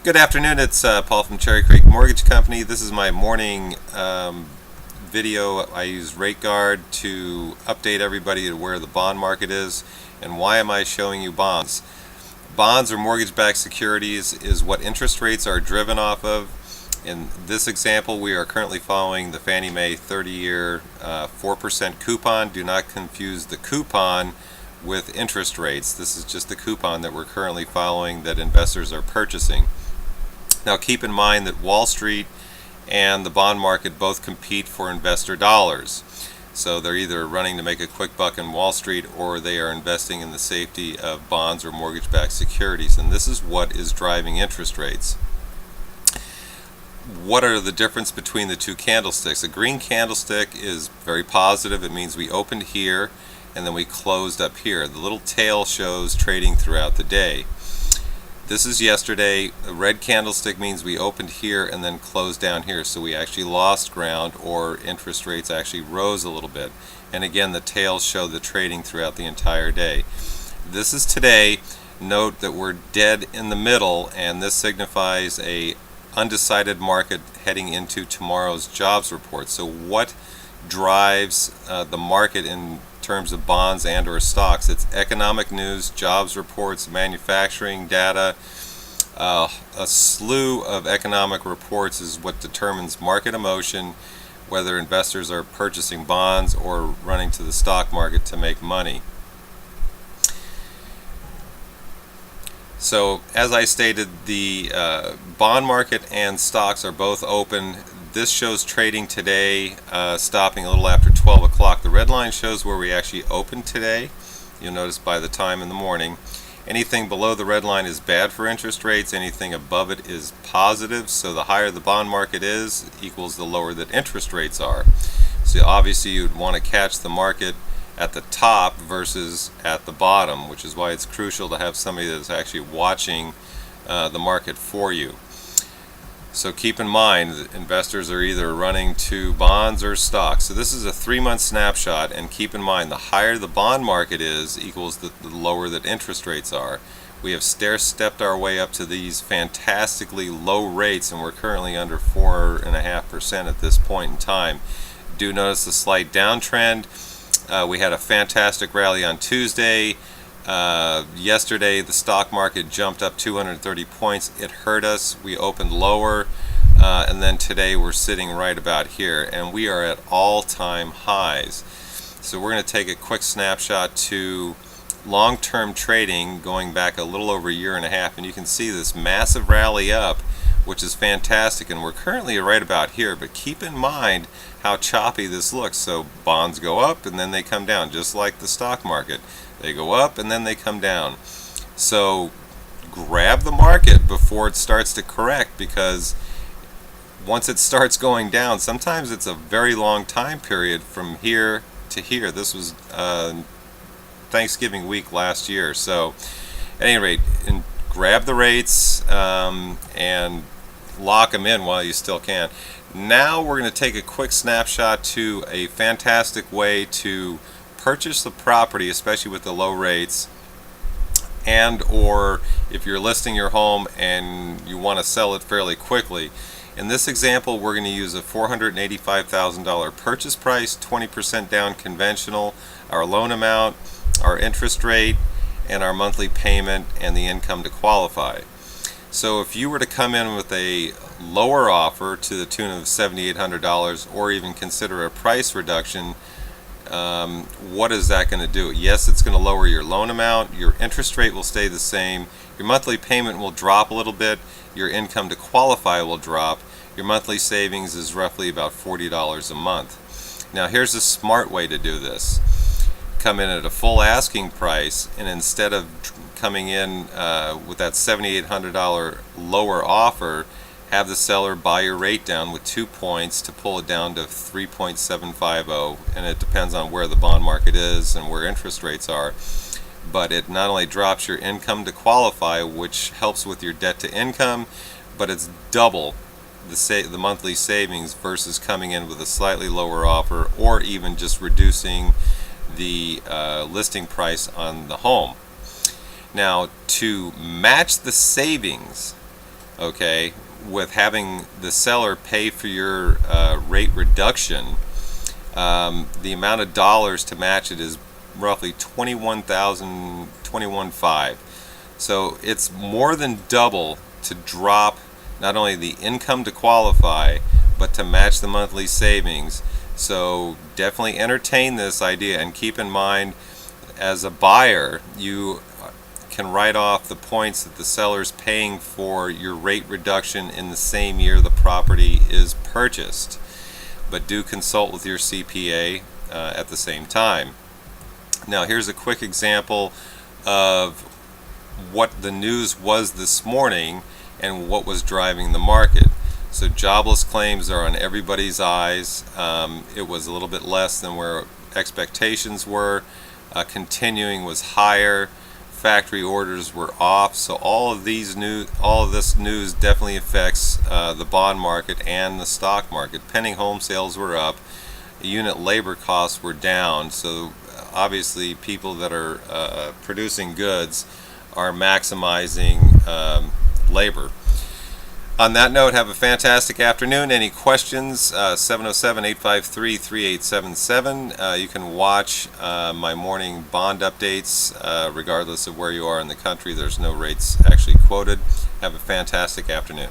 Good afternoon, it's Paul from Cherry Creek Mortgage Company. This is my morning video. I use RateGuard to update everybody to where the bond market is. And why am I showing you bonds? Bonds or mortgage-backed securities is what interest rates are driven off of. In this example, we are currently following the Fannie Mae 30-year 4% coupon. Do not confuse the coupon with interest rates. This is just the coupon that we're currently following that investors are purchasing. Now keep in mind that Wall Street and the bond market both compete for investor dollars. So they're either running to make a quick buck in Wall Street or they are investing in the safety of bonds or mortgage-backed securities. And this is what is driving interest rates. What are the difference between the two candlesticks? A green candlestick is very positive. It means we opened here and then we closed up here. The little tail shows trading throughout the day. This is yesterday. A red candlestick means we opened here and then closed down here, so we actually lost ground, or interest rates actually rose a little bit. And again, the tails show the trading throughout the entire day. This is today. Note that we're dead in the middle, and this signifies a undecided market heading into tomorrow's jobs report. So what drives the market in terms of bonds and or stocks? It's economic news, jobs reports, manufacturing data. A slew of economic reports is what determines market emotion, whether investors are purchasing bonds or running to the stock market to make money. So as I stated, the bond market and stocks are both open. This shows trading today, stopping a little after 12 o'clock. The red line shows where we actually opened today. You'll notice by the time in the morning. Anything below the red line is bad for interest rates. Anything above it is positive. So the higher the bond market is equals the lower that interest rates are. So obviously you'd want to catch the market at the top versus at the bottom, which is why it's crucial to have somebody that's actually watching the market for you. So keep in mind that investors are either running to bonds or stocks. So this is a 3-month snapshot, and keep in mind the higher the bond market is equals the lower that interest rates are. We have stair-stepped our way up to these fantastically low rates, and we're currently under 4.5% at this point in time. Do notice a slight downtrend. We had a fantastic rally on Tuesday. Yesterday the stock market jumped up 230 points. It hurt us. We opened lower, and then today we're sitting right about here, and we are at all-time highs. So we're going to take a quick snapshot to long-term trading going back a little over a year and a half, and you can see this massive rally up, which is fantastic, and we're currently right about here. But keep in mind how choppy this looks. So bonds go up and then they come down, just like the stock market. They go up and then they come down. So grab the market before it starts to correct, because once it starts going down, sometimes it's a very long time period from here to here. This was Thanksgiving week last year. So at any rate, grab the rates and lock them in while you still can. Now we're going to take a quick snapshot to a fantastic way to purchase the property, especially with the low rates, and or if you're listing your home and you want to sell it fairly quickly. In this example, we're going to use a $485,000 purchase price, 20% down conventional, our loan amount, our interest rate, and our monthly payment, and the income to qualify. So if you were to come in with a lower offer to the tune of $7,800, or even consider a price reduction, what is that going to do? Yes, it's going to lower your loan amount, your interest rate will stay the same, your monthly payment will drop a little bit, your income to qualify will drop, your monthly savings is roughly about $40 a month. Now here's a smart way to do this. Come in at a full asking price, and instead of coming in with that $7,800 lower offer, have the seller buy your rate down with 2 points to pull it down to 3.750, and it depends on where the bond market is and where interest rates are. But it not only drops your income to qualify, which helps with your debt to income, but it's double the monthly savings versus coming in with a slightly lower offer, or even just reducing the listing price on the home. Now, to match the savings okay, with having the seller pay for your rate reduction, the amount of dollars to match it is roughly 21,000, 21,500. So it's more than double to drop not only the income to qualify, but to match the monthly savings. So definitely entertain this idea, and keep in mind, as a buyer, you can write off the points that the seller's paying for your rate reduction in the same year the property is purchased. But do consult with your CPA at the same time. Now here's a quick example of what the news was this morning and what was driving the market. So jobless claims are on everybody's eyes. It was a little bit less than where expectations were. Continuing was higher. Factory orders were off. So all of this news definitely affects the bond market and the stock market. Pending home sales were up. Unit labor costs were down. So obviously people that are producing goods are maximizing labor. On that note, have a fantastic afternoon. Any questions? 707-853-3877. You can watch my morning bond updates regardless of where you are in the country. There's no rates actually quoted. Have a fantastic afternoon.